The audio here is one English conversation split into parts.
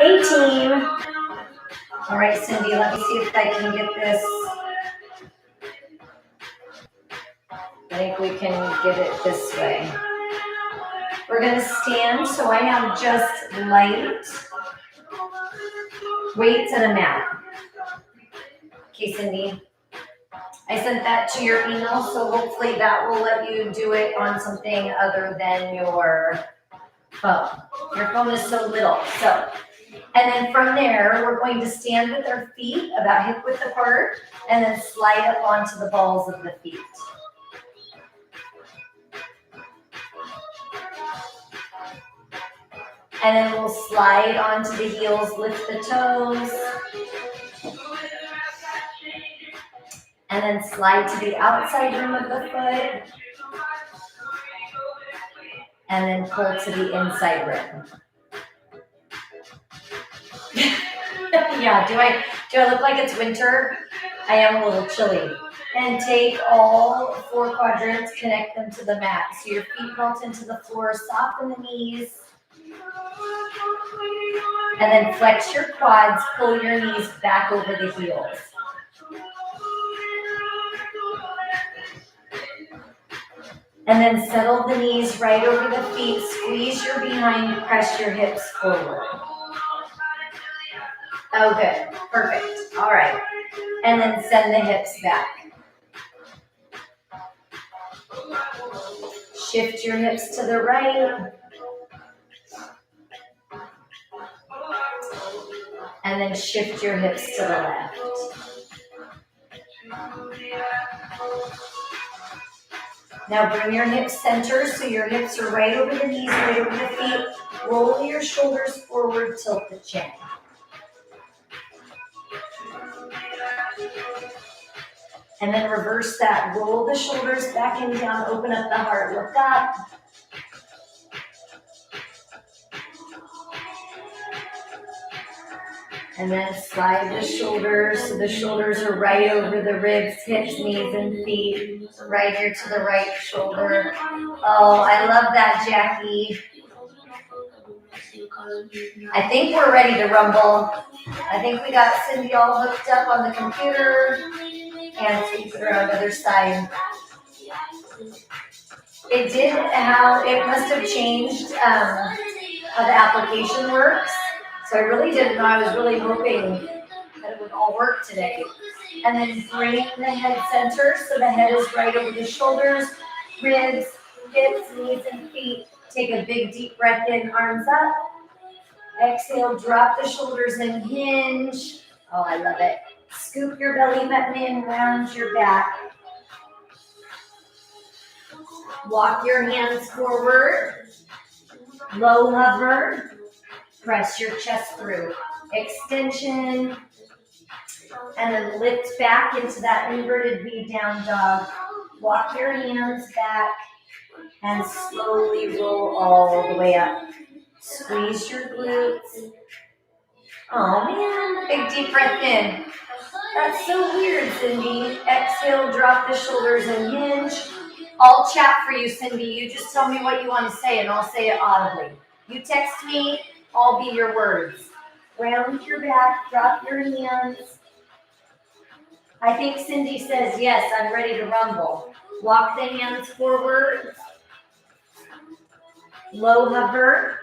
18. All right, Cindy, let me see if I can get this. I think we can get it this way. We're going to stand, so I have just light weights and a mat. Okay, Cindy. I sent that to your email, so hopefully that will let you do it on something other than your phone. Your phone is so little. So, and then from there, we're going to stand with our feet about hip width apart and then slide up onto the balls of the feet. And then we'll slide onto the heels, lift the toes. And then slide to the outside rim of the foot. And then pull to the inside rim. Yeah, do I look like it's winter? I am a little chilly. And take all 4 quadrants, connect them to the mat. So your feet melt into the floor, soften the knees. And then flex your quads, pull your knees back over the heels. And then settle the knees right over the feet, squeeze your behind, press your hips forward. Oh, good. Perfect. All right. And then send the hips back. Shift your hips to the right. And then shift your hips to the left. Now bring your hips center so your hips are right over the knees, right over the feet. Roll your shoulders forward, tilt the chin. And then reverse that. Roll the shoulders back and down, open up the heart, look up. And then slide the shoulders so the shoulders are right over the ribs, hips, knees, and feet. Right here to the right shoulder. Oh, I love that, Jackie. I think we're ready to rumble. I think we got Cindy all hooked up on the computer. And flip it around the other side. It did how, it must have changed how the application works. So I really didn't know. I was really hoping that it would all work today. And then bring the head center so the head is right over the shoulders, ribs, hips, knees, and feet. Take a big deep breath in, arms up. Exhale, drop the shoulders and hinge. Oh, I love it. Scoop your belly button in, round your back. Walk your hands forward. Low hover. Press your chest through. Extension. And then lift back into that inverted V down dog. Walk your hands back and slowly roll all the way up. Squeeze your glutes. Oh man, big deep breath in. That's so weird, Cindy. Exhale, drop the shoulders and hinge. I'll chat for you, Cindy. You just tell me what you want to say and I'll say it audibly. You text me, I'll be your words. Round your back, drop your hands. I think Cindy says, yes, I'm ready to rumble. Walk the hands forward. Low hover.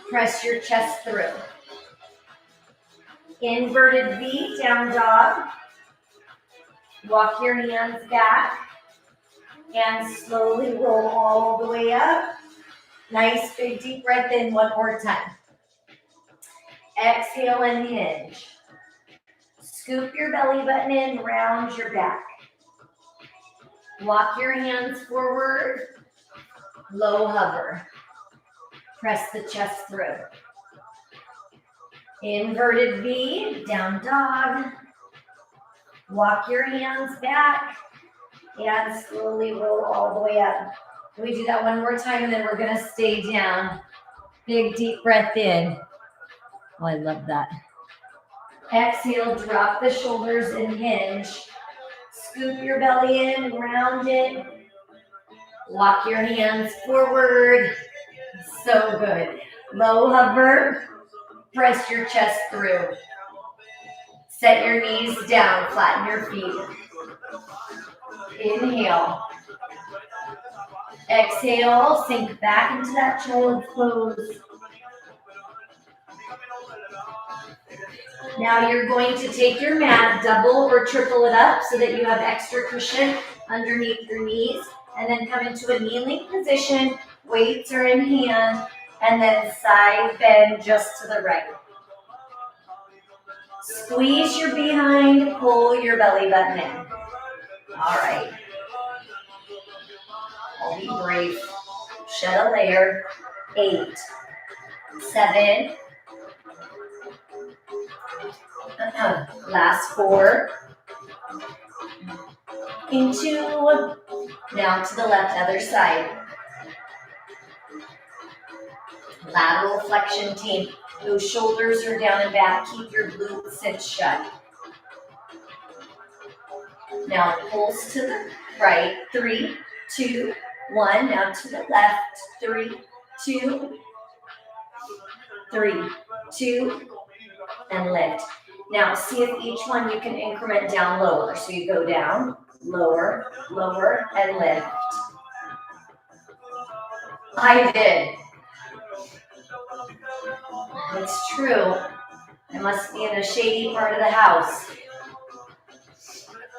Press your chest through. Inverted V, down dog. Walk your hands back. And slowly roll all the way up. Nice big deep breath in one more time. Exhale and hinge. Scoop your belly button in, round your back. Walk your hands forward. Low hover. Press the chest through. Inverted V, down dog. Walk your hands back and slowly roll all the way up. Can we do that one more time and then we're going to stay down. Big deep breath in. Oh, I love that. Exhale, drop the shoulders and hinge. Scoop your belly in, round it. Walk your hands forward. So good. Low hover. Press your chest through. Set your knees down. Flatten your feet. Inhale. Exhale. Sink back into that child's pose. Now you're going to take your mat, double or triple it up so that you have extra cushion underneath your knees, and then come into a kneeling position. Weights are in hand, and then side bend just to the right. Squeeze your behind, pull your belly button in. All right. I'll be brief. Shed a layer. 8, 7, last 4, into, now to the left, other side. Lateral flexion, team. Those shoulders are down and back. Keep your glutes cinched shut. Now pulse to the right. 3, 2, 1. Now to the left. 3, 2, 3, 2, and lift. Now see if each one you can increment down lower. So you go down, lower, lower, and lift. I did. It's true. I must be in a shady part of the house.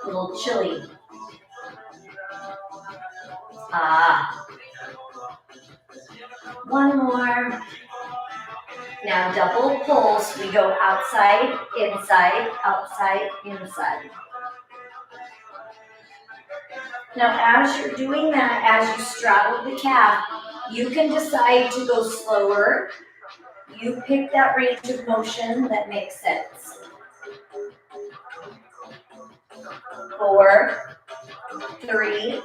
A little chilly. One more. Now double pulse. We go outside, inside, outside, inside. Now as you're doing that, as you straddle the calf, you can decide to go slower. You pick that range of motion that makes sense. 4, 3,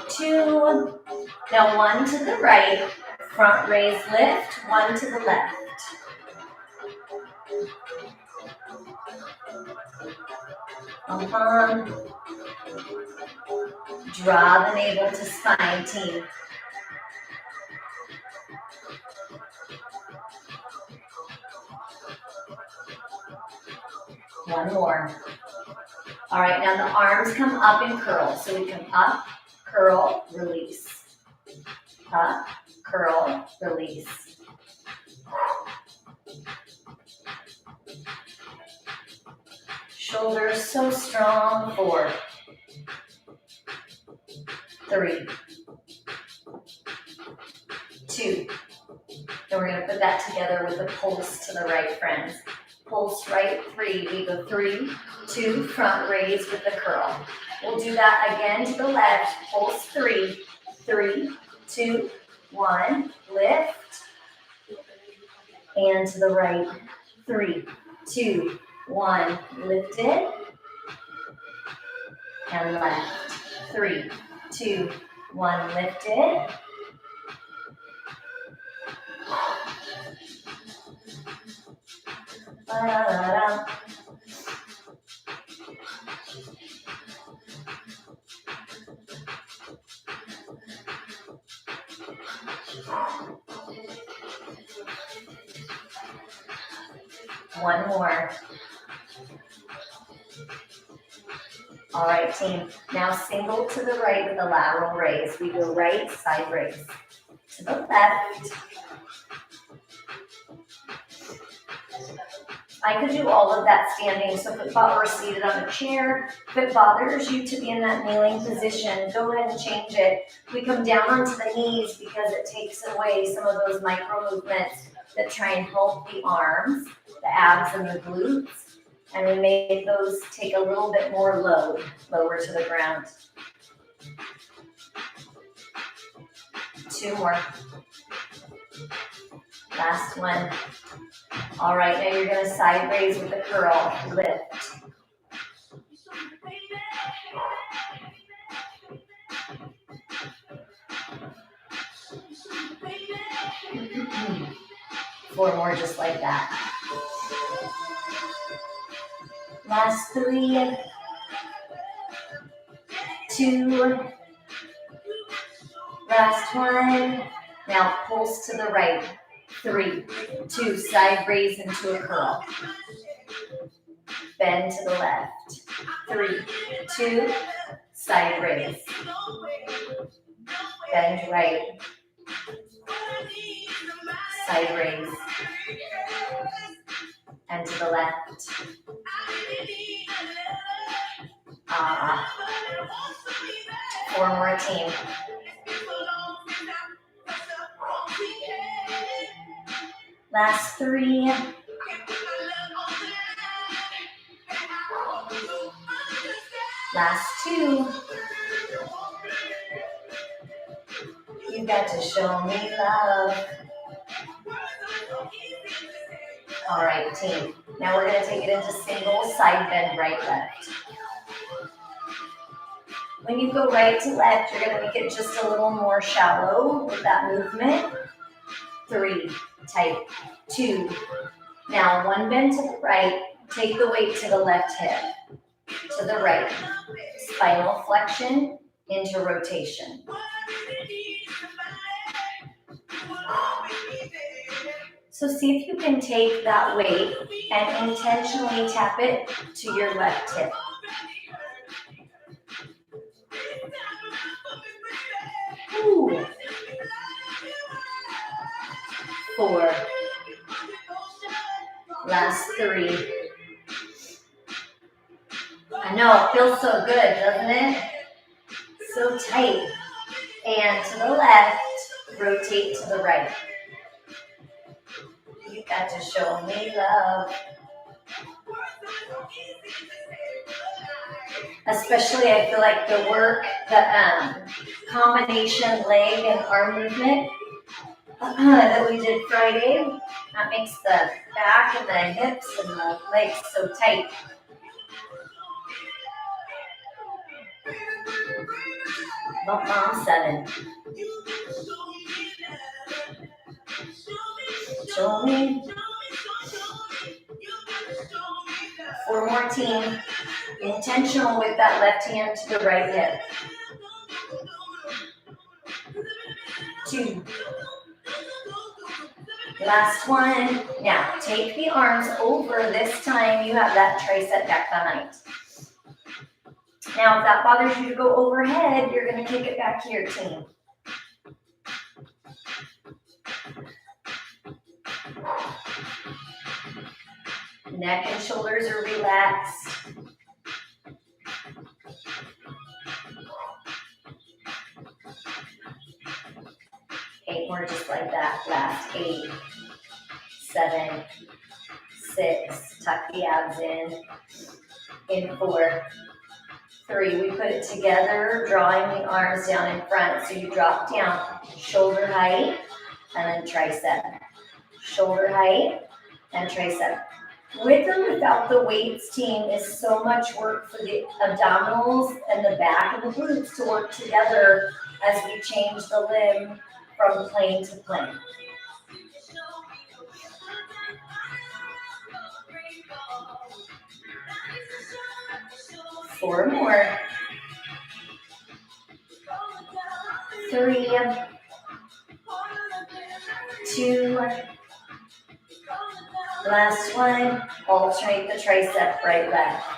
2. Now 1 to the right. Front raise lift. 1 to the left. Draw the navel to spine, team. One more. All right, now the arms come up and curl. So we come up, curl, release. Up, curl, release. Shoulders so strong. 4, 3, 2. And we're going to put that together with a pulse to the right, friends. Pulse right, 3. We go 3, 2, front raise with the curl. We'll do that again to the left. Pulse 3, 3, 2, 1. Lift. And to the right. 3, 2, 1. Lifted. And left. 3, 2, 1. Lifted. Ba-da-da-da. One more. All right, team. Now single to the right with a lateral raise. We go right, side raise. To the left. I could do all of that standing, so if we're seated on a chair, if it bothers you to be in that kneeling position, go ahead and change it. We come down onto the knees because it takes away some of those micro movements that try and help the arms, the abs, and the glutes, and we make those take a little bit more load, lower to the ground. 2 more. Last one. All right, now you're going to side raise with a curl. Lift. Four more just like that. Last 3, 2, Last one. Now pulse to the right. 3, 2, side raise into a curl. Bend to the left. 3, 2, side raise. Bend right. Side raise. And to the left. Ah. 4 more, team. Last 3. Last 2. You got to show me love. All right, team. Now we're going to take it into single side bend, right, left. When you go right to left, you're going to make it just a little more shallow with that movement. 3, tight. 2. Now 1 bend to the right. Take the weight to the left hip. To the right. Spinal flexion into rotation. So see if you can take that weight and intentionally tap it to your left hip. Ooh. 4. Last 3. I know, it feels so good, doesn't it? So tight. And to the left, rotate to the right. You got to show me love. Especially, I feel like the work, the combination leg and arm movement that we did Friday, that makes the back and the hips and the legs so tight. Bump mom 7. Show me. 4 more, team. Intentional with that left hand to the right hip. 2. Last 1. Now, take the arms over. This time, you have that tricep back behind. Now, if that bothers you to go overhead, you're going to kick it back here, team. Neck and shoulders are relaxed. Eight more just like that. Last 8, 7, 6. Tuck the abs in. In 4, 3. We put it together, drawing the arms down in front. So you drop down, shoulder height, and then tricep. Shoulder height and tricep. With or without the weights, team, is so much work for the abdominals and the back and the glutes to work together as we change the limb from plane to plane. Four more. 3, 2. Last 1. Alternate the tricep, right, left.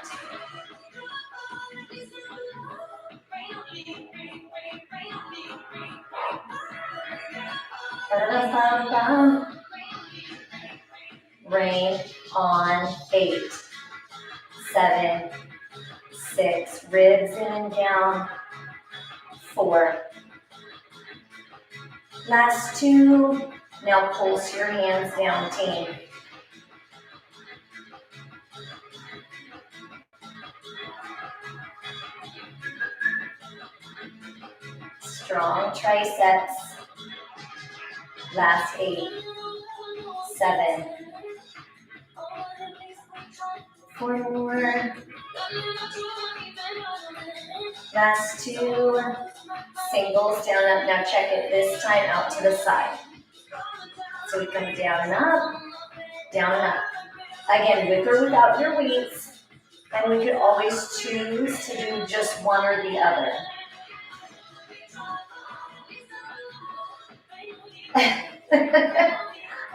Rain on 8, 7, 6. Ribs in and down. 4. Last 2. Now pulse your hands down, team. Strong triceps. Last 8, 7. 4 more. Last 2. Singles down, up. Now check it this time out to the side. So we come down and up, down and up. Again, with or without your weights. And we could always choose to do just one or the other.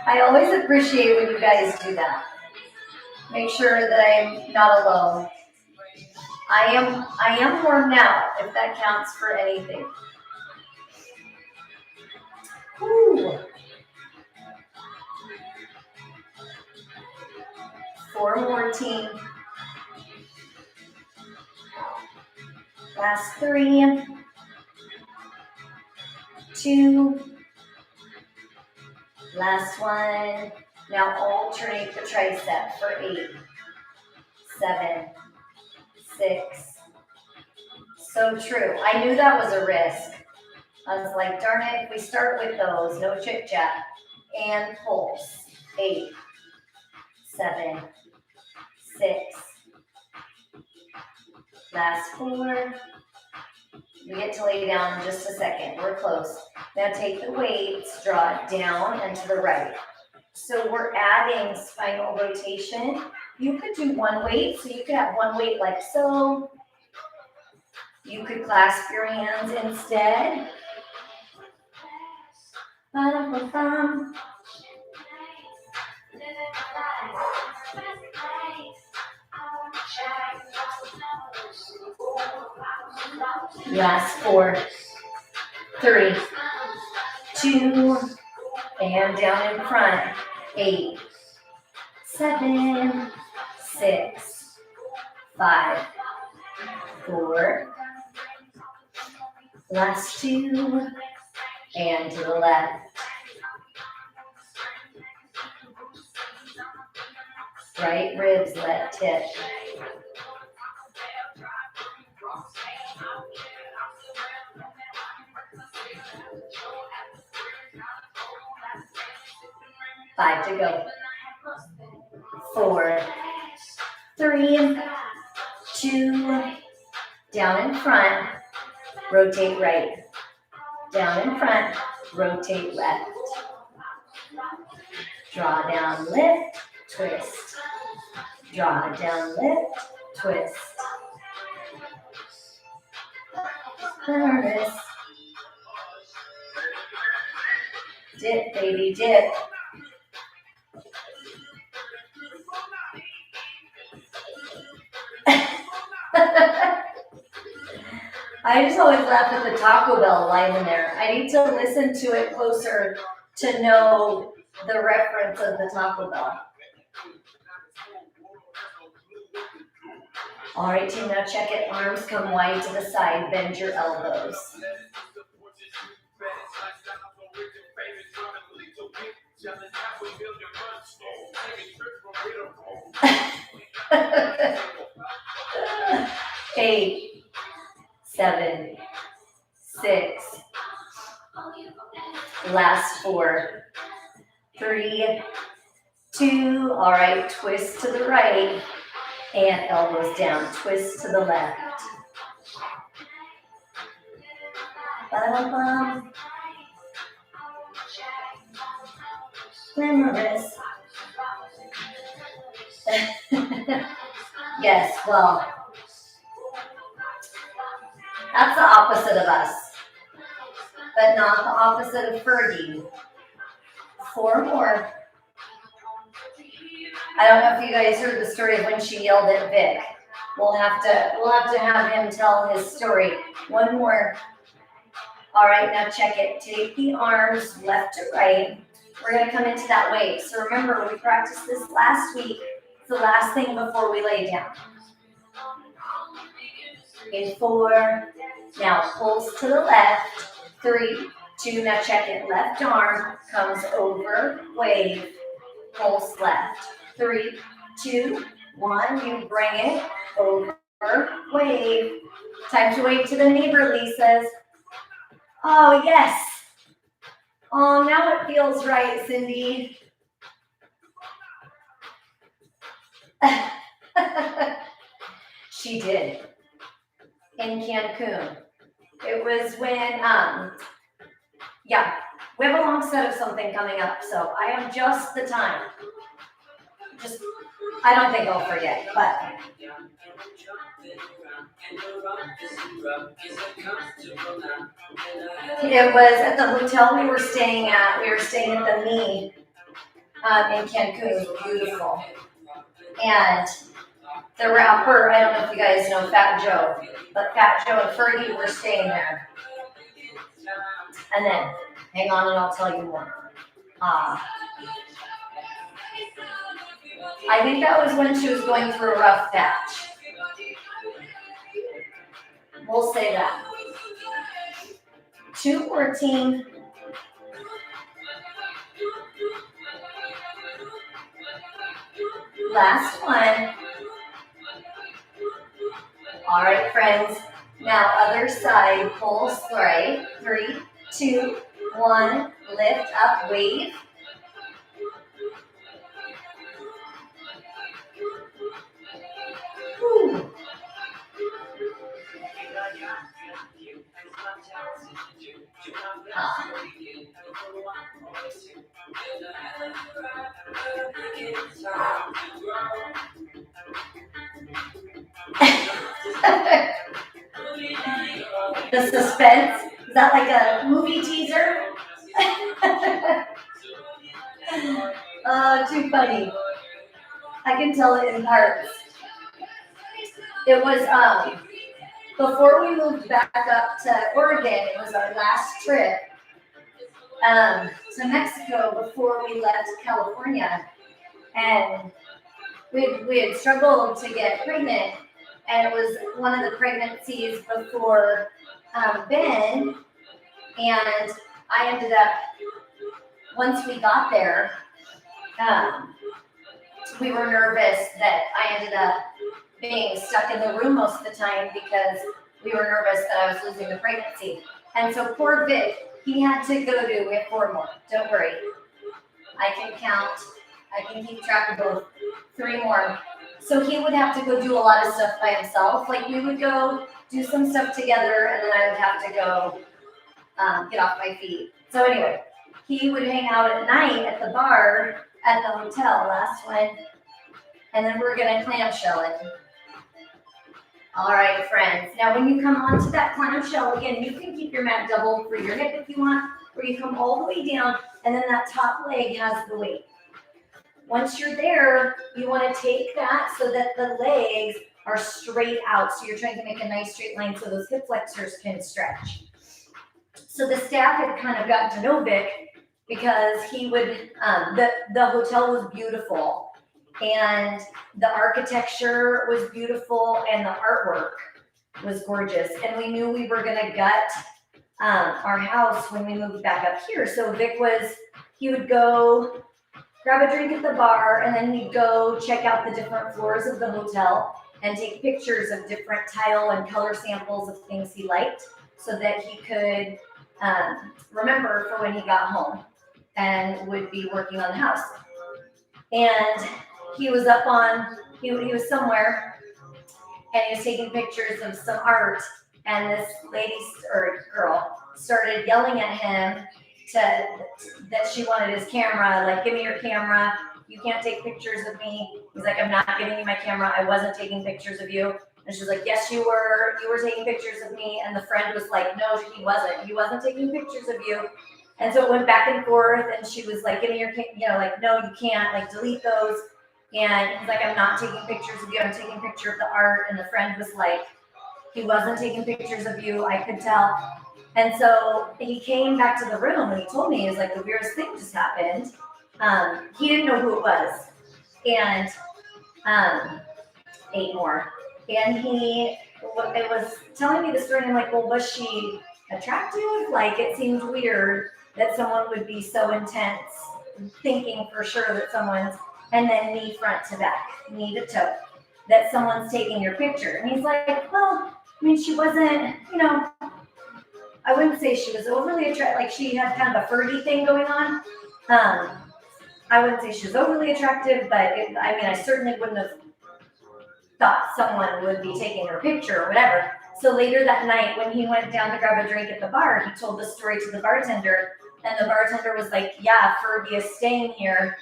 I always appreciate when you guys do that. Make sure that I'm not alone. I am warm now, if that counts for anything. Whew. 4 more, team. Last 3, 2, last 1. Now alternate the tricep for 8, 7, 6. So true. I knew that was a risk. I was like, darn it, if we start with those, no chit chat. And pulse. 8, 7, 6. Last 4. We get to lay down in just a second. We're close. Now take the weights, draw it down and to the right. So we're adding spinal rotation. You could do one weight, so you could have one weight like so. You could clasp your hands instead. Last 4, 3, 2, and down in front. 8, 7, 6, 5, 4. Last 2, and to the left. Right ribs, left hip. Five to go. 4, 3, 2, down in front, rotate right. Down in front, rotate left. Draw down, lift, twist. Draw down, lift, twist. Nervous. Dip, baby, dip. I just always laugh at the Taco Bell line in there. I need to listen to it closer to know the reference of the Taco Bell. All right, team, now check it. Arms come wide to the side. Bend your elbows. Eight, 7, 6. Last 4, 3, 2. All right, twist to the right and elbows down. Twist to the left. Ba-da-bum. Glamorous. Yes, well, that's the opposite of us, but not the opposite of Fergie. 4 more. I don't know if you guys heard the story of when she yelled at Vic. We'll have to have him tell his story. 1 more. All right, now check it. Take the arms left to right. We're going to come into that wave. So remember, we practiced this last week. It's the last thing before we lay down. In 4. Now pulse to the left. 3, 2. Now check it. Left arm comes over, wave, pulse left. 3, 2, 1. You bring it over, wave. Time to wave to the neighbor, Lisa's. Oh, yes. Oh, now it feels right, Cindy. She did. In Cancun. It was when, yeah, we have a long set of something coming up, so I have just the time. I don't think I'll forget, but. It was at the hotel we were staying at. We were staying at the Me in Cancun. It was beautiful. And the rapper, I don't know if you guys know Fat Joe, but Fat Joe and Fergie were staying there. And then, hang on and I'll tell you more. I think that was when she was going through a rough patch. We'll say that. 214. Last one. All right, friends. Now, other side, pull straight. 3, 2, 1. Lift up, wave. Whew. The suspense. Is that like a movie teaser? Oh, too funny. I can tell it in parts. It was before we moved back up to Oregon. It was our last trip to Mexico before we left California, and we had struggled to get pregnant, and it was one of the pregnancies before Ben, and I ended up, once we got there, we were nervous that I ended up being stuck in the room most of the time because we were nervous that I was losing the pregnancy. And so poor Vic, he had to go to, we have 4 more, don't worry. I can count, I can keep track of both, 3 more. So he would have to go do a lot of stuff by himself. Like we would go do some stuff together and then I would have to go get off my feet. So anyway, he would hang out at night at the bar at the hotel, last one. And then we're gonna clamshell it. All right, friends. Now when you come onto that clamshell, again, you can keep your mat double for your hip if you want, or you come all the way down and then that top leg has the weight. Once you're there, you want to take that so that the legs are straight out. So you're trying to make a nice straight line so those hip flexors can stretch. So the staff had kind of gotten to know Vic because he would, the hotel was beautiful and the architecture was beautiful and the artwork was gorgeous. And we knew we were going to gut our house when we moved back up here. So Vic he would go grab a drink at the bar, and then he'd go check out the different floors of the hotel and take pictures of different tile and color samples of things he liked so that he could remember for when he got home and would be working on the house. And he was up on, he was somewhere, and he was taking pictures of some art, and this lady or girl started yelling at him that she wanted his camera, like, give me your camera, you can't take pictures of me. He's like, I'm not giving you my camera, I wasn't taking pictures of you. And she's like, yes, you were taking pictures of me. And the friend was like, no, he wasn't taking pictures of you. And so it went back and forth, and she was like, give me your, like, no, you can't, like, delete those. And he's like, I'm not taking pictures of you, I'm taking a picture of the art. And the friend was like, he wasn't taking pictures of you, I could tell. And so he came back to the room and he told me, he was like, the weirdest thing just happened. He didn't know who it was. And 8 more. And it was telling me the story, and I'm like, well, was she attractive? Like, it seemed weird that someone would be so intense, thinking for sure that someone's, and then knee front to back, knee to toe, that someone's taking your picture. And he's like, well, I mean, she wasn't, I wouldn't say she was overly attractive, like she had kind of a Fergie thing going on. I wouldn't say she was overly attractive, but I certainly wouldn't have thought someone would be taking her picture or whatever. So later that night, when he went down to grab a drink at the bar, he told the story to the bartender, and the bartender was like, yeah, Fergie is staying here,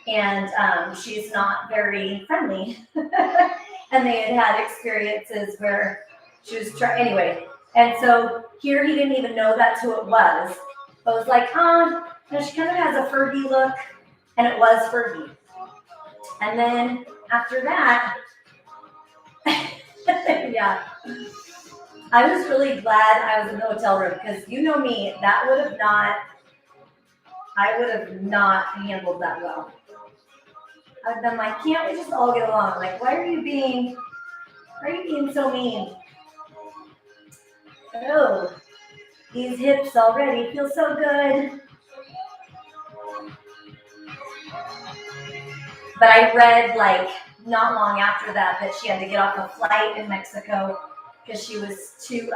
and she's not very friendly. And they had experiences where she was anyway. And so here he didn't even know that's who it was. But it was like, she kind of has a Fergie look, and it was Fergie. And then after that, yeah, I was really glad I was in the hotel room because you know me, I would have not handled that well. I've been like, can't we just all get along? Like, why are you being so mean? Oh, these hips already feel so good. But I read, like, not long after that she had to get off a flight in Mexico because she was too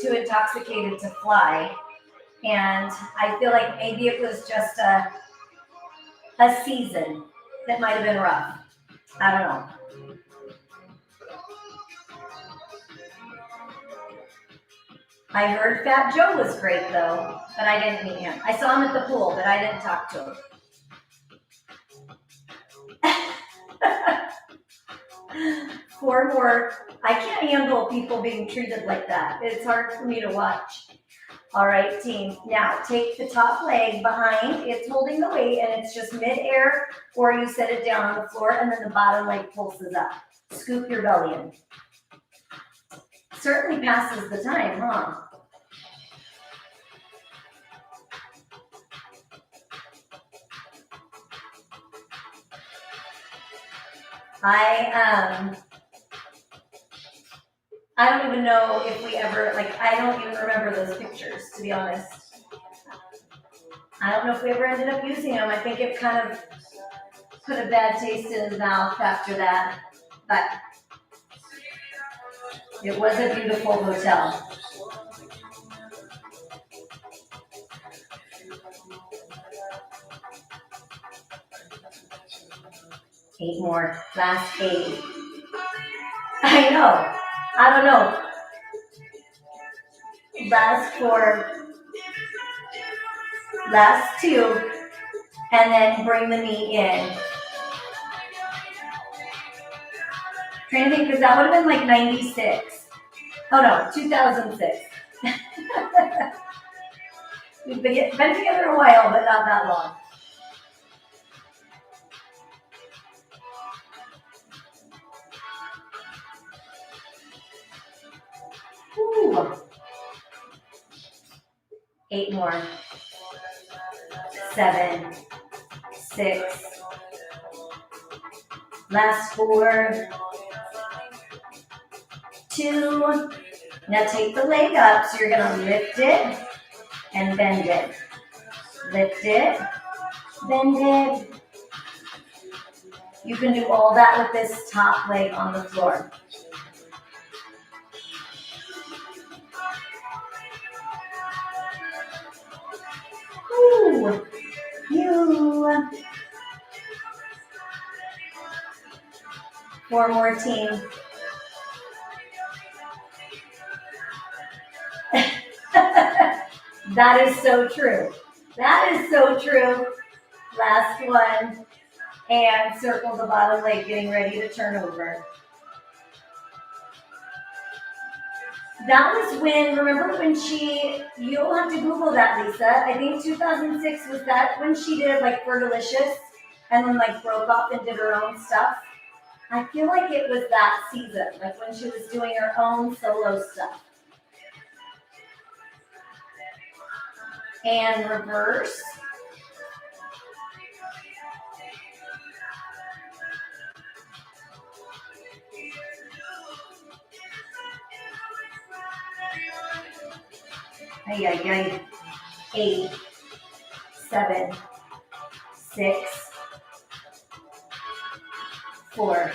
intoxicated to fly. And I feel like maybe it was just a season that might have been rough. I don't know. I heard Fat Joe was great, though, but I didn't meet him. I saw him at the pool, but I didn't talk to him. 4 more. I can't handle people being treated like that. It's hard for me to watch. All right, team. Now, take the top leg behind. It's holding the weight, and it's just mid-air, or you set it down on the floor, and then the bottom leg pulses up. Scoop your belly in. Certainly passes the time, huh? I don't even know if we ever, I don't even remember those pictures, to be honest. I don't know if we ever ended up using them. I think it kind of put a bad taste in his mouth after that. But it was a beautiful hotel. Eight more. Last 8. I know. I don't know. Last 4. Last 2. And then bring the knee in. Trying to think, because that would have been like 96. Oh no, 2006. We've been together a while, but not that long. Ooh. 8 more. 7, 6. Last 4. 2. Now take the leg up, so you're going to lift it and bend it. Lift it, bend it. You can do all that with this top leg on the floor. Ooh, you. 4 more, team. That is so true. That is so true. Last one. And circle the bottom leg, getting ready to turn over. That was remember when you'll have to Google that, Lisa. I think 2006, was that when she did like Fergalicious and then like broke off and did her own stuff? I feel like it was that season, like when she was doing her own solo stuff. And reverse. Ay, ay, ay. 8, 7, 6, 4.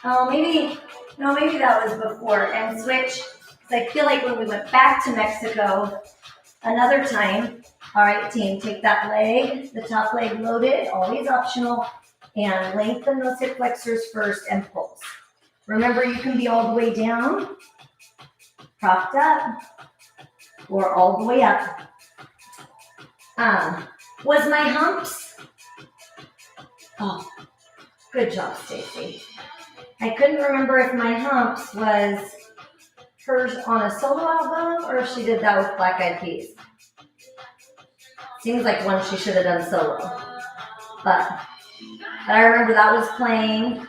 Oh, maybe that was before. And switch. Because I feel like when we went back to Mexico another time, all right, team, take that leg, the top leg loaded, always optional, and lengthen those hip flexors first and pulse. Remember, you can be all the way down, propped up, or all the way up. Was my humps? Oh, good job, Stacy. I couldn't remember if My Humps was hers on a solo album or if she did that with Black Eyed Peas. Seems like one she should have done solo. But I remember that was playing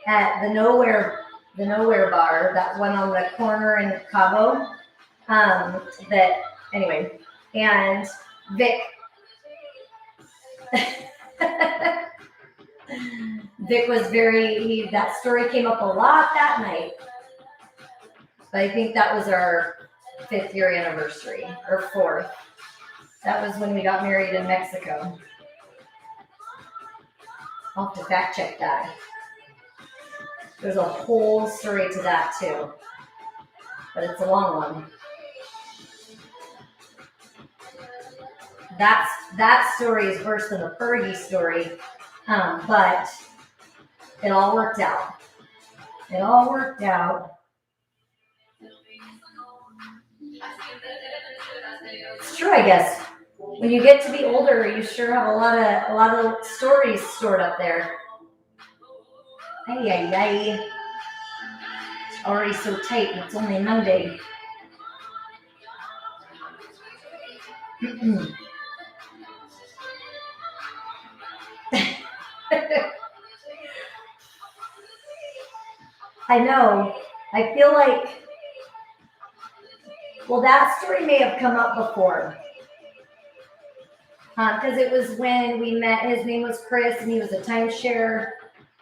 at the Nowhere bar, that one on the corner in Cabo. Anyway, and Vic Vic was that story came up a lot that night. But I think that was our 5th year anniversary, or 4th. That was when we got married in Mexico. I'll have to fact check that. There's a whole story to that too. But it's a long one. That story is worse than the Fergie story. But it all worked out. It all worked out. It's true, I guess. When you get to be older, you sure have a lot of stories stored up there. Ay. It's already so tight, and it's only Monday. I know. I feel like, well, that story may have come up before. Because it was when we met. His name was Chris, and he was a timeshare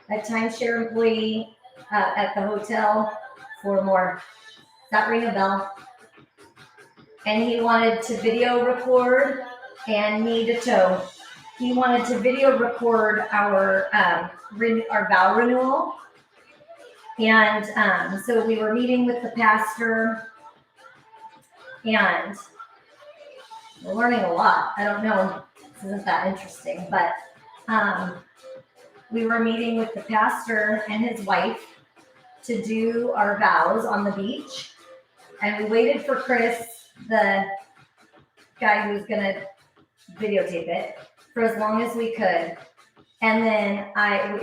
employee at the hotel for more. Does that ring a bell? And he wanted to video record and me to tow. He wanted to video record our vow renewal. And so we were meeting with the pastor, and we're learning a lot. I don't know, this isn't that interesting, but we were meeting with the pastor and his wife to do our vows on the beach. And we waited for Chris, the guy who was going to videotape it, for as long as we could. And then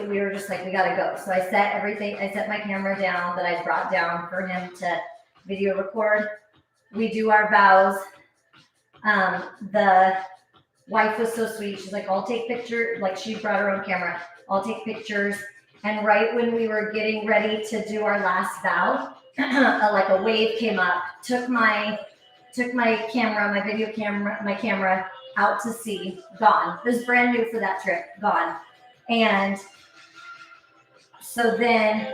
we were just like, we got to go. So I set my camera down that I brought down for him to video record. We do our vows. The wife was so sweet. She's like, I'll take pictures. Like, she brought her own camera. I'll take pictures. And right when we were getting ready to do our last vow, like a wave came up, took my camera, my video camera, my camera out to sea, gone. It was brand new for that trip, gone. And so then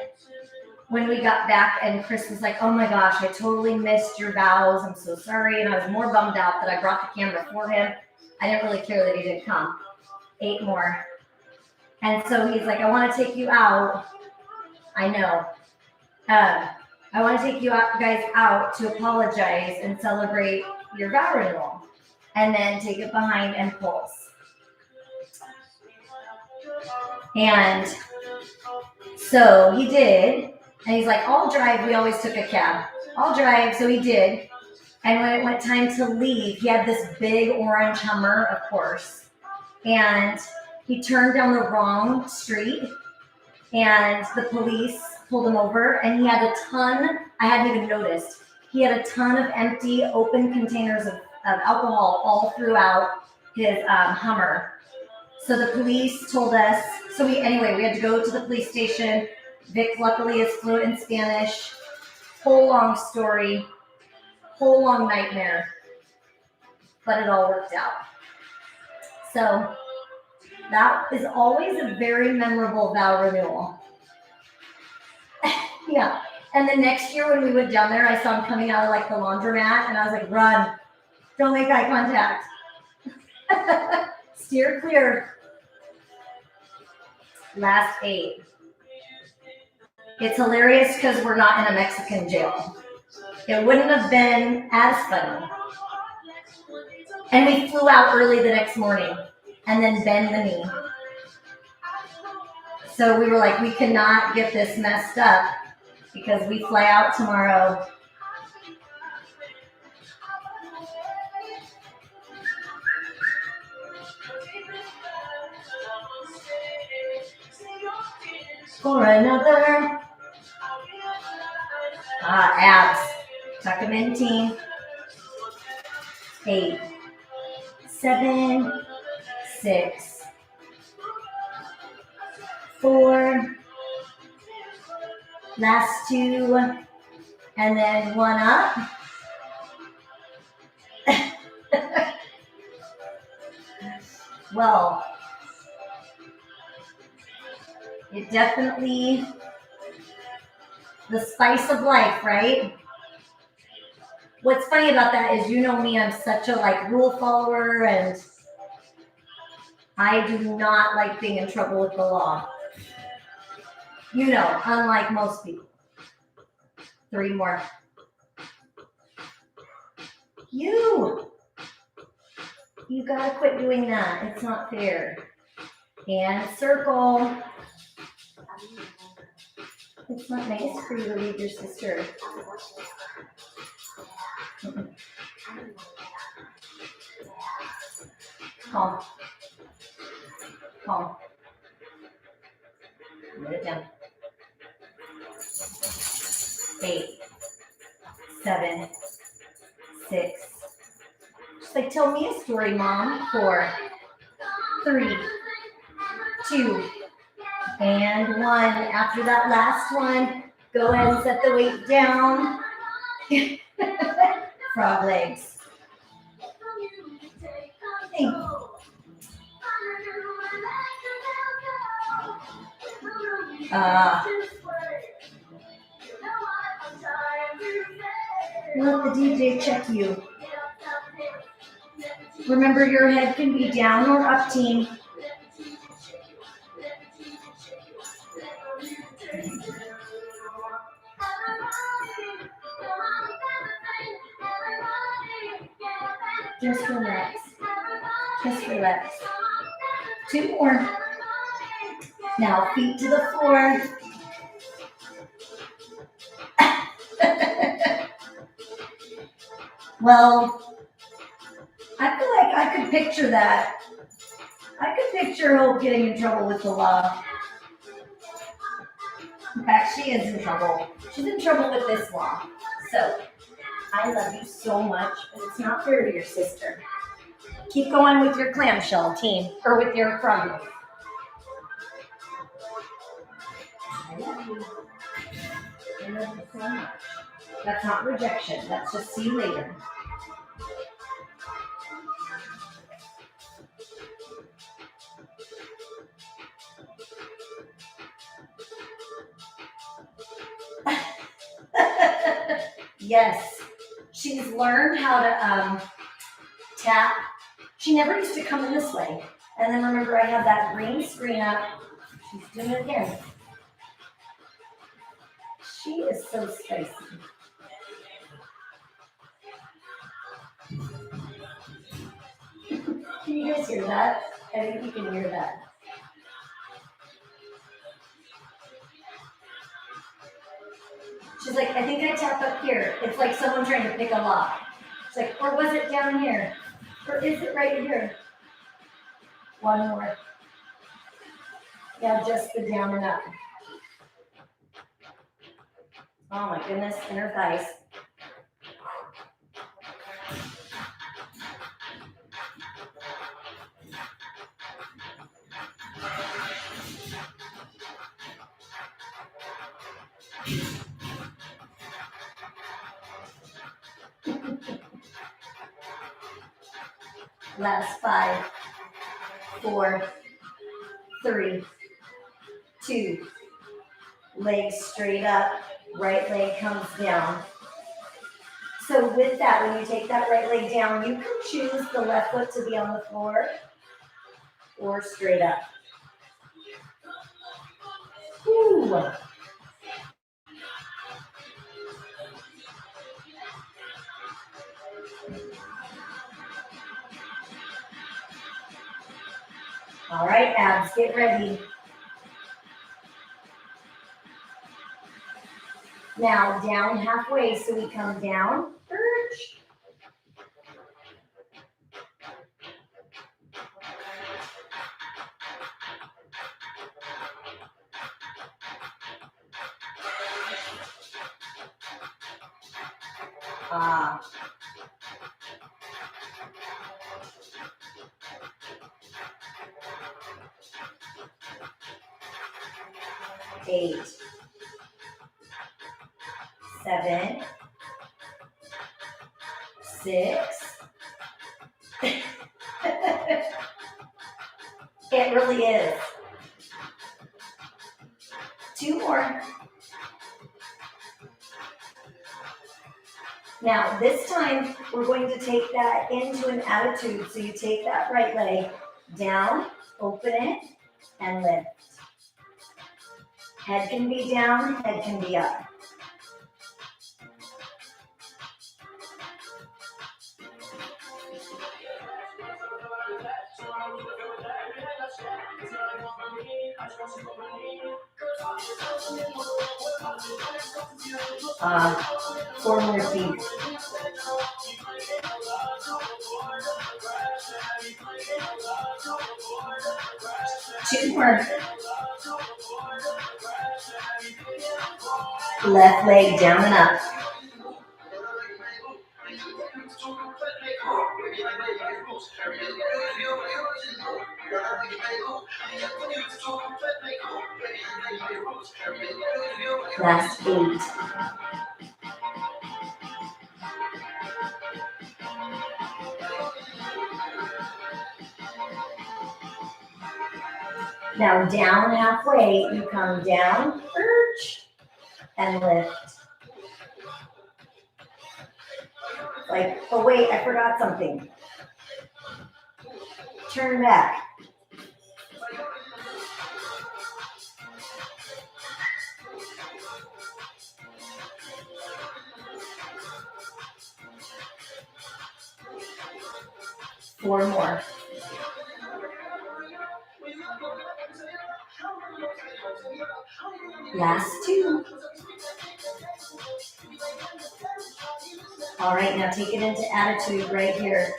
when we got back, and Chris was like, oh my gosh, I totally missed your vows. I'm so sorry. And I was more bummed out that I brought the camera for him. I didn't really care that he didn't come. 8 more. And so he's like, I want to take you out. I know. I want to take you guys out to apologize and celebrate your vow renewal. And then take it behind and pulse. And so he did. And he's like, I'll drive. We always took a cab. I'll drive. So he did. And when it went time to leave, he had this big orange Hummer, of course. And he turned down the wrong street. And the police pulled him over. And he had a ton, I hadn't even noticed, he had a ton of empty, open containers of alcohol all throughout his Hummer. So the police told us, we had to go to the police station. Vic luckily is fluent in Spanish. Whole long story, whole long nightmare, but it all worked out. So that is always a very memorable vow renewal. Yeah. And the next year when we went down there, I saw him coming out of like the laundromat, and I was like, run, don't make eye contact. Steer clear. Last 8. It's hilarious because we're not in a Mexican jail. It wouldn't have been as funny. And we flew out early the next morning and then bend the knee. So we were like, we cannot get this messed up because we fly out tomorrow. For another Abs. Tuck them in, team. 8, 7, 6, 4. Last 2. And then 1 up. Well, it definitely, the spice of life, right? What's funny about that is, you know me, I'm such a rule follower, and I do not like being in trouble with the law. You know, unlike most people. 3 more. You gotta quit doing that. It's not fair. And circle. It's not nice for you to leave your sister. Calm. Calm. Put it down. 8, 7, 6. Just tell me a story, Mom. 4, 3, 2, and 1. After that last one, go ahead and set the weight down. Frog legs. Hey. Let the DJ check you. Remember, your head can be down or up, team. Just relax. Just relax. 2 more. Now feet to the floor. Well, I feel like I could picture that. I could picture Hope getting in trouble with the law. In fact, she is in trouble. She's in trouble with this law. So, I love you so much, but it's not fair to your sister. Keep going with your clamshell, team, or with your frog leg. I love you. I love you so much. That's not rejection. That's just see you later. Yes, she's learned how to tap. She never used to come in this way. And then remember, I had that green screen up. She's doing it again. She is so spicy. Can you guys hear that? I think you can hear that. She's like, I think I tapped up here. It's like someone trying to pick a lock. It's like, or was it down here? Or is it right here? 1 more. Yeah, just the down and up. Oh my goodness, inner thighs. Last 5, 4, 3, 2. Legs straight up, right leg comes down. So with that, when you take that right leg down, you can choose the left foot to be on the floor or straight up. Ooh. All right, abs, get ready. Now down halfway, so we come down, perch. 8, 7, 6. It really is. 2 more. Now, this time, we're going to take that into an attitude. So you take that right leg down, open it, and lift. Head can be down, head can be up. Four more feet. Two more. Left leg down and up. Last 8. Now down halfway, you come down, perch, and lift. Like, oh wait, I forgot something. Turn back. Four more. Last 2. All right, now take it into attitude right here.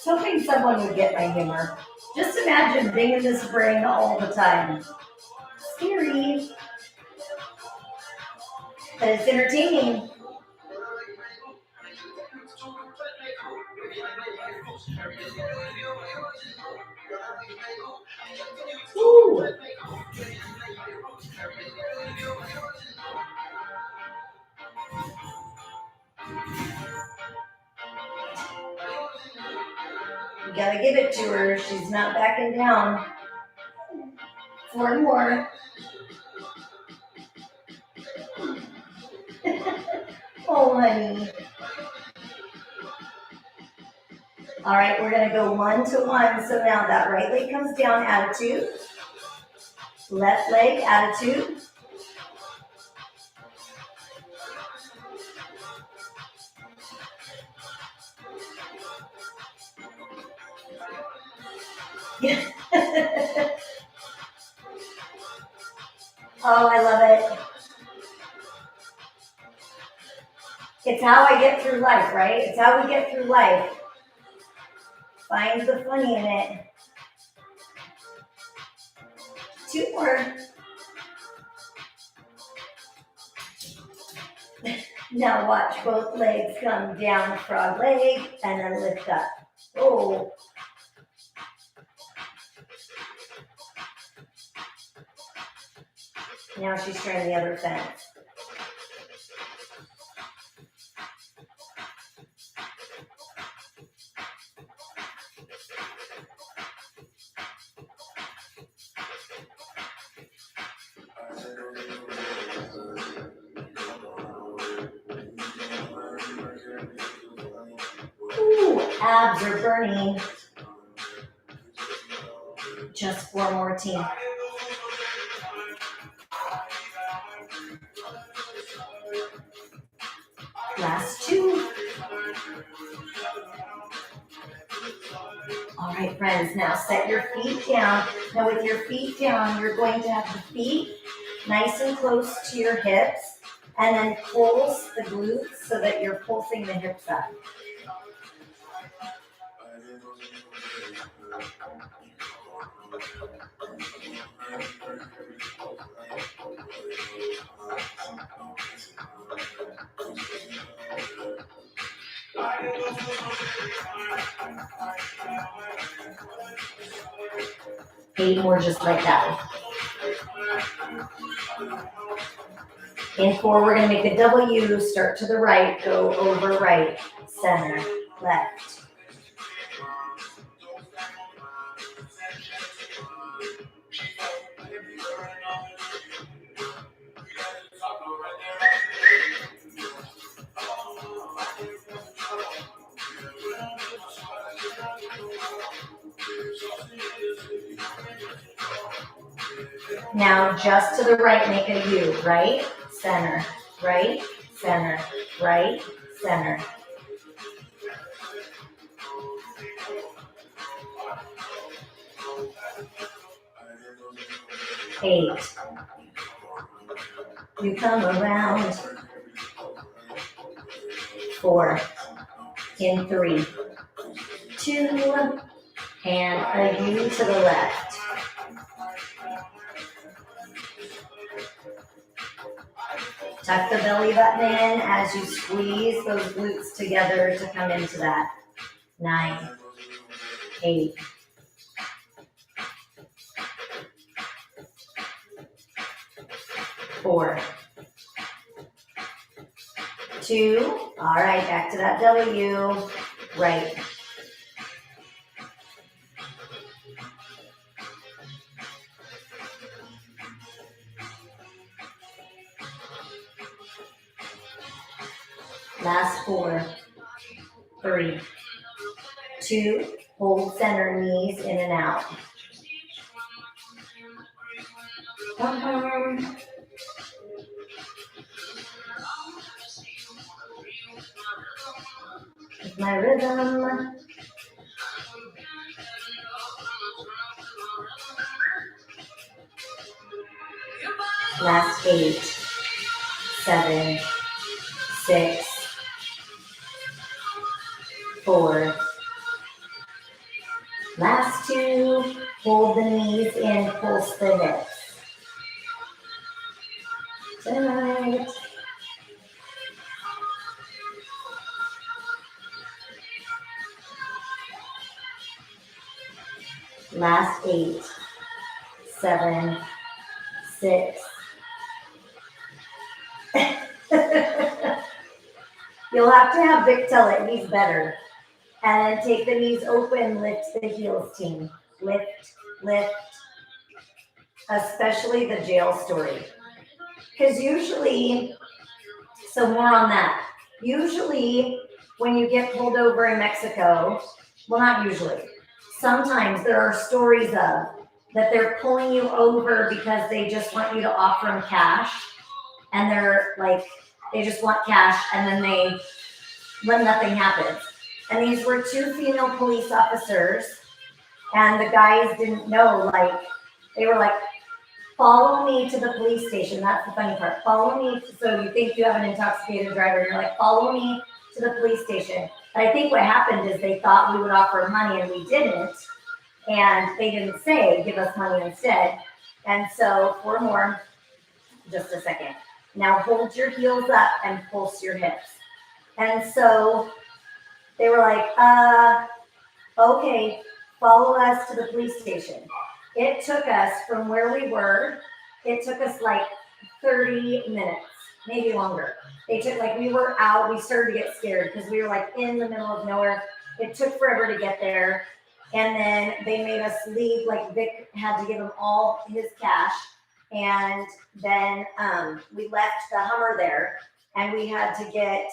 Hoping someone would get my humor. Just imagine being in this brain all the time. Scary. But it's entertaining. Woo. You gotta give it to her. She's not backing down. 4 more. Oh, honey. All right, we're gonna go 1 to 1. So now that right leg comes down, attitude. Left leg, attitude. Oh, I love it. It's how I get through life, right? It's how we get through life. Find the funny in it. 2 more. Now watch both legs come down, frog leg, and then lift up. Oh. Now she's trying the other fence. Ooh, abs are burning. Just 4 more, team. Last 2. All right, friends, now set your feet down. Now with your feet down, you're going to have the feet nice and close to your hips, and then pulse the glutes so that you're pulsing the hips up. 8 more just like that. In 4, we're going to make a W, start to the right, go over right, center, left. Now just to the right, make a U, right, center, right, center, right, center. Eight. You come around. 4. In 3, 2, and a U to the left. Tuck the belly button in as you squeeze those glutes together to come into that. 9, 8, 4, 2. All right, back to that W. Right. Last 4, 3, 2. Hold center, knees in and out. It's my rhythm. Last 8, 7, 6, 4. Last 2. Hold the knees in, pulse the hips. Tonight. Last 8, 7, 6. You'll have to have Vic tell it, he's better. And then take the knees open, lift the heels, team. Lift, lift. Especially the jail story. Because usually, so more on that. Usually, when you get pulled over in Mexico, well, not usually. Sometimes there are stories of that they're pulling you over because they just want you to offer them cash. And they're like, they just want cash, and then nothing happens. And these were 2 female police officers, and the guys didn't know, like, they were like, follow me to the police station. That's the funny part. Follow me. So you think you have an intoxicated driver, and you're like, follow me to the police station. And I think what happened is they thought we would offer money, and we didn't. And they didn't say, give us money instead. And so 4 more, just a second. Now hold your heels up and pulse your hips. And so they were like, okay, follow us to the police station. It took us from where we were, it took us like 30 minutes, maybe longer. We were out, we started to get scared because we were like in the middle of nowhere. It took forever to get there. And then they made us leave, like Vic had to give them all his cash. And then we left the Hummer there, and we had to get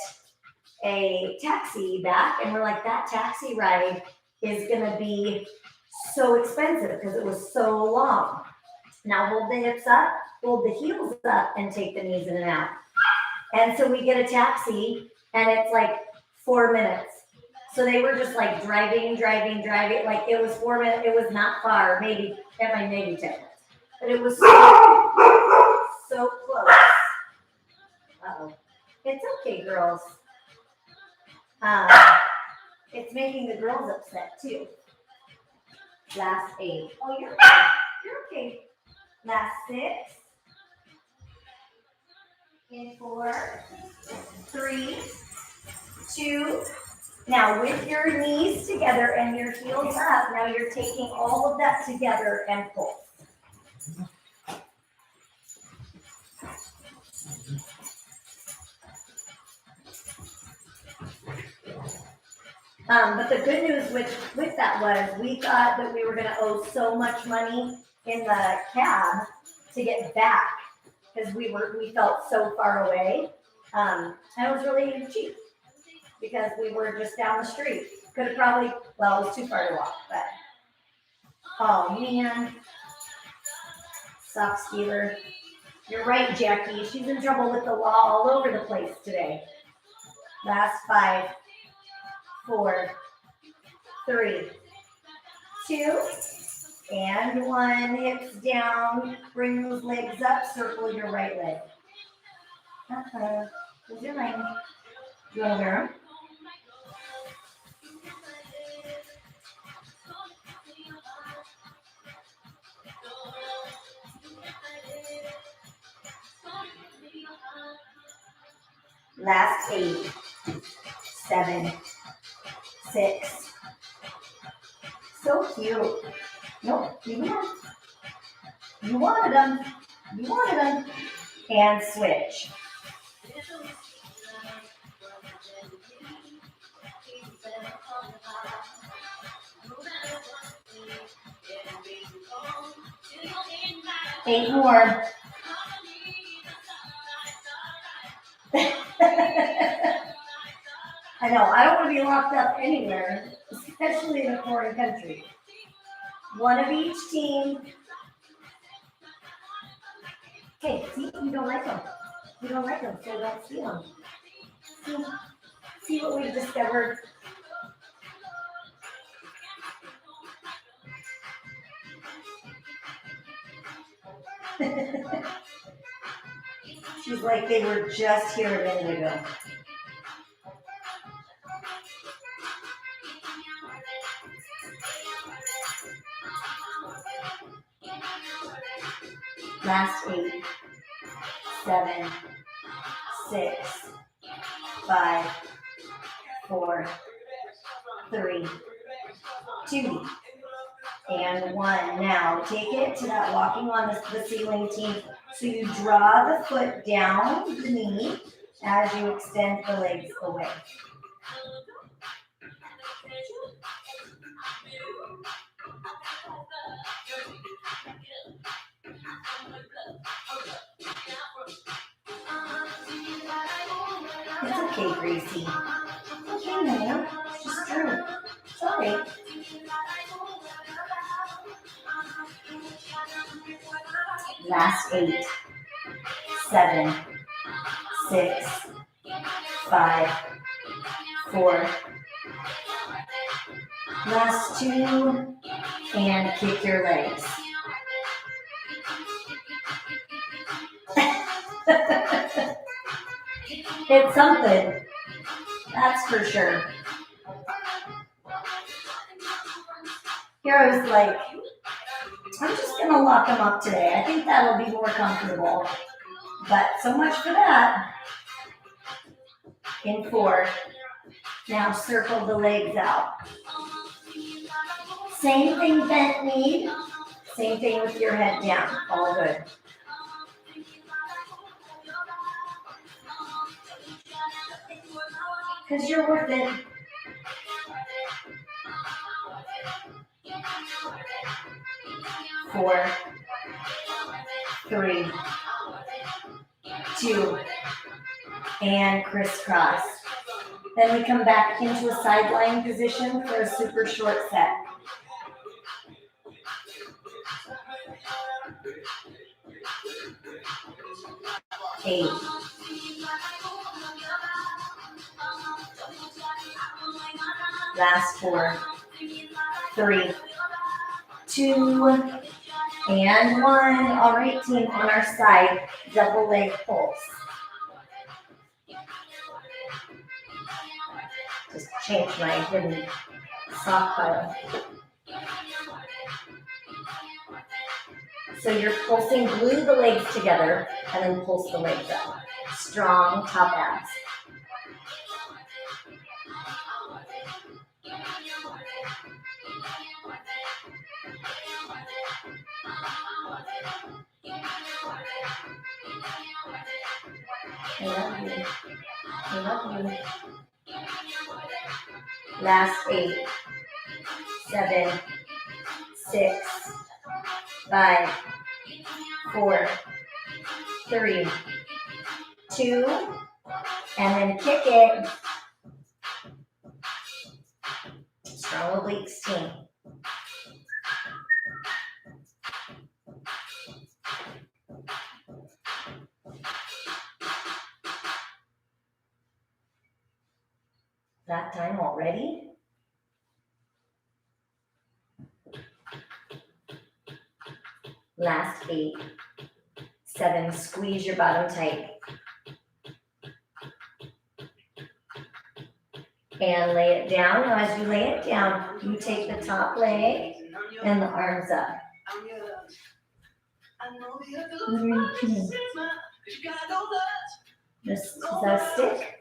a taxi back. And we're like, that taxi ride is going to be so expensive because it was so long. Now hold the hips up, hold the heels up, and take the knees in and out. And so we get a taxi, and it's like 4 minutes. So they were just like driving. Like it was 4 minutes. It was not far, maybe 10 minutes. But it was so close. Uh-oh. It's okay, girls. It's making the girls upset too. Last 8. Oh, you're okay. Last 6. In 4, 3, 2. Now with your knees together and your heels up, now you're taking all of that together and pull. But the good news with that was we thought that we were going to owe so much money in the cab to get back because we felt so far away. And it was really cheap because we were just down the street. Could have probably, well, it was too far to walk, but oh man. Sock stealer. You're right, Jackie. She's in trouble with the law all over the place today. Last 5, 4, 3, 2, and 1. Hips down. Bring those legs up. Circle your right leg. Where's your ring? You want to wear them? Last 8, 7, 6. So cute. Nope, you wanted them. You wanted them. And switch. Eight more. I know, I don't want to be locked up anywhere, especially in a foreign country. One of each team. Okay, see, you don't like them. You don't like them, so don't see them. See what we've discovered. She's like they were just here a minute ago. Last 8, 7, 6, 5, 4, 3, 2, and 1. Now take it to that walking on the ceiling team. So you draw the foot down the knee as you extend the legs away. It's okay, Gracie. It's okay, man. It's just true. Sorry. Last 8, 7, 6, 5, 4. Last 2, and kick your legs. It's something, that's for sure. Here I was like, I'm just going to lock them up today. I think that'll be more comfortable. But so much for that. In 4. Now circle the legs out. Same thing, bent knee. Same thing with your head down. All good. Because you're worth it. Four, 3, 2, and crisscross. Then we come back into a sideline position for a super short set. Eight. Last 4, 3, 2, and 1. All right, team, on our side, double leg pulse. Just change my hidden sock pile. So you're pulsing, glue the legs together, and then pulse the legs up. strong top abs. I love you. I love you. Last 8, 7, 6, 5, 4, 3, 2, and then kick it. Strong obliques team. That time already? Last 8, 7, squeeze your bottom tight. And lay it down. Now as you lay it down, you take the top leg and the arms up. What are you doing? Just, is that a stick?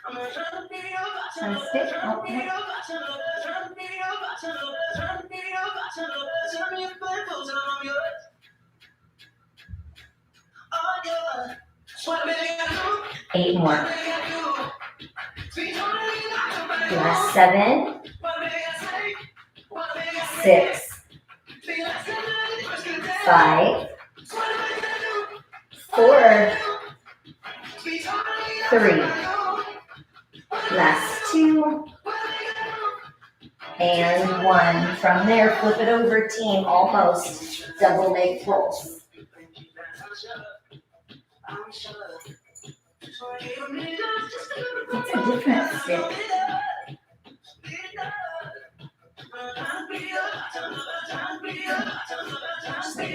A stick? Okay. Eight more. Last 7, 6, 5, 4, 3. Last 2 and 1. From there, flip it over, team. Almost double leg pulls. It's a different stick.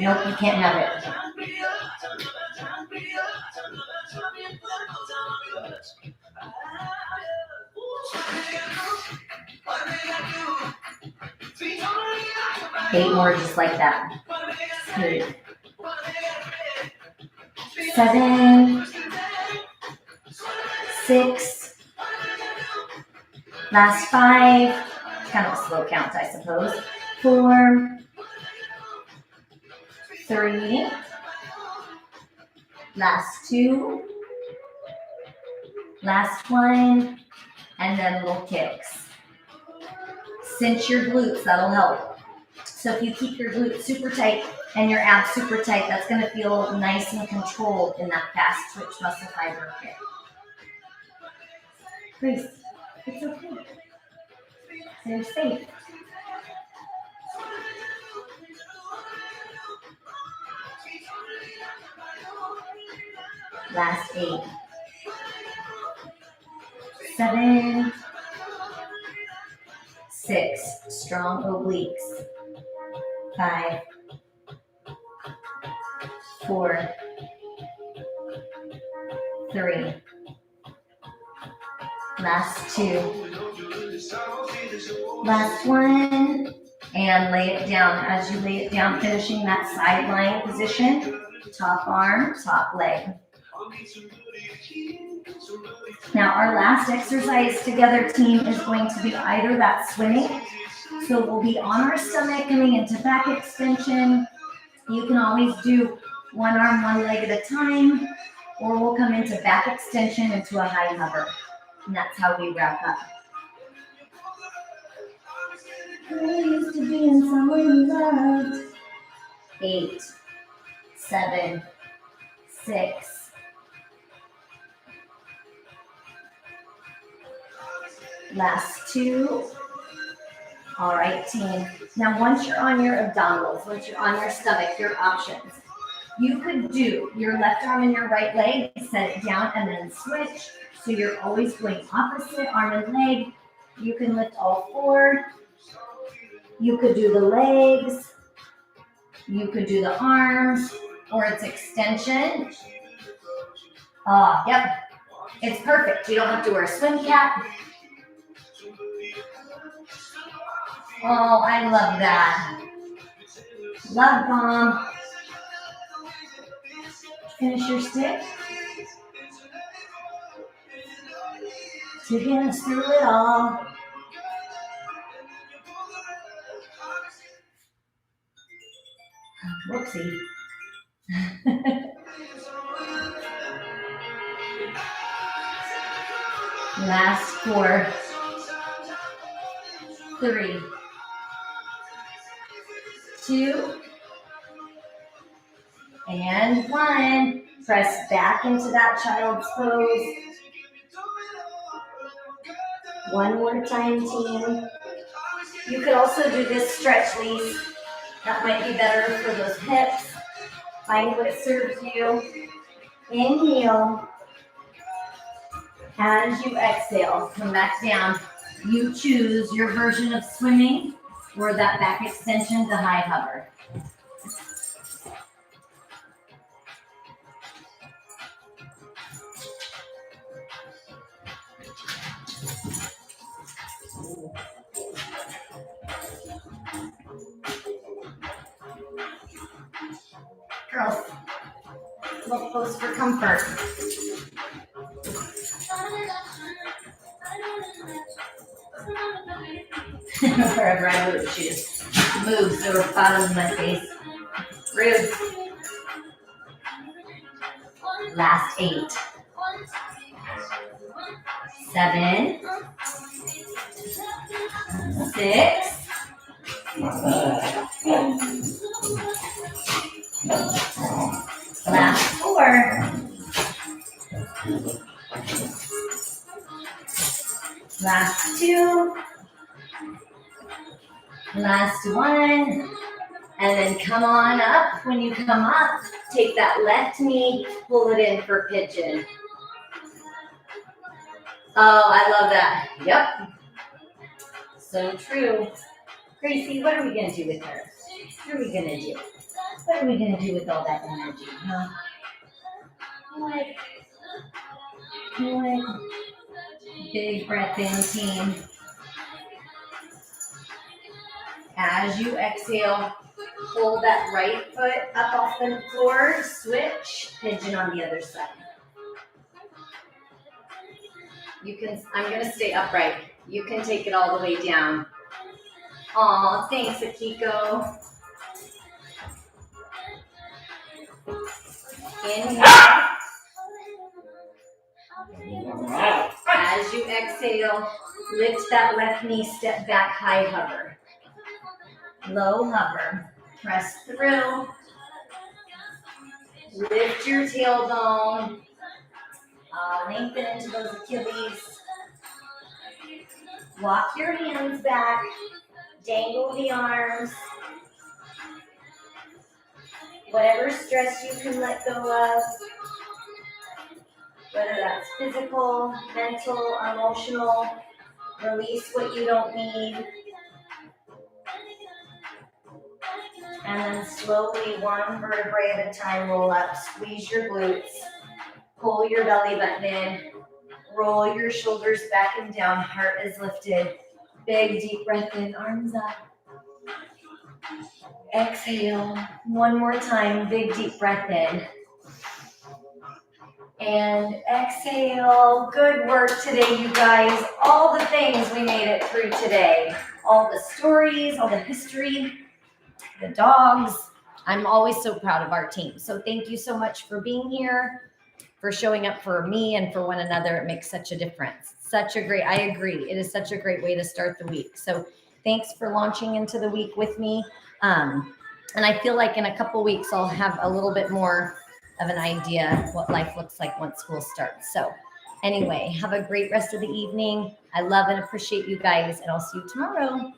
Nope, you can't have it. Eight more just like that. 8, 7, 6, last 5, kind of a slow count, I suppose. 4, 3, last 2, last 1, and then little kicks. Cinch your glutes, that'll help. So if you keep your glutes super tight and your abs super tight, that's going to feel nice and controlled in that fast twitch muscle fiber kick. Grace, it's okay. You're safe. Last 8, 7, 6, strong obliques. 5, 4, 3. Last 2. Last 1. And lay it down. As you lay it down, finishing that side lying position. Top arm, top leg. Now our last exercise together, team, is going to be either that swimming. So we'll be on our stomach coming into back extension. You can always do one arm, one leg at a time, or we'll come into back extension into a high hover. And that's how we wrap up. I used to be in someone you loved. 8, 7, 6. Last 2. All right, team. Now, once you're on your abdominals, once you're on your stomach, your options. You could do your left arm and your right leg, set it down, and then switch. So you're always going opposite arm and leg. You can lift all 4. You could do the legs. You could do the arms, or it's extension. Yep. It's perfect. You don't have to wear a swim cap. Oh, I love that. Love bomb. Finish your stick. to get us through it all. Whoopsie. Last 4, 3, 2, and 1. Press back into that child's pose. One more time, team. You could also do this stretch lease. That might be better for those hips. Find what serves you. Inhale. As you exhale, come back down. You choose your version of swimming or that back extension to high hover. Girls, look close for comfort. Wherever I move, she just moves over the bottom of my face. Rude. Last 8. 7. 6. 5. Last 4. Last 2. Last 1. And then come on up. When you come up, take that left knee, pull it in for pigeon. Oh, I love that. Yep. So true. Gracie, what are we going to do with her? What are we going to do? What are we going to do with all that energy, huh? What? Big breath in, team. As you exhale, pull that right foot up off the floor, switch, pigeon on the other side. I'm going to stay upright. You can take it all the way down. Aw, thanks, Akiko. Inhale. As you exhale, lift that left knee, step back, high hover. Low hover. Press through. Lift your tailbone. Lengthen into those Achilles. Walk your hands back. Dangle the arms. Whatever stress you can let go of. Whether that's physical, mental, emotional. Release what you don't need. And then slowly, one vertebrae at a time, roll up. Squeeze your glutes. Pull your belly button in. Roll your shoulders back and down. Heart is lifted. Big, deep breath in. Arms up. Exhale. One more time. Big, deep breath in. And exhale. Good work today, you guys. All the things we made it through today. All the stories, all the history, the dogs. I'm always so proud of our team. So thank you so much for being here, for showing up for me and for one another. It makes such a difference. I agree. It is such a great way to start the week. So thanks for launching into the week with me. And I feel like in a couple weeks, I'll have a little bit more of an idea what life looks like once school starts. So anyway, have a great rest of the evening. I love and appreciate you guys, and I'll see you tomorrow.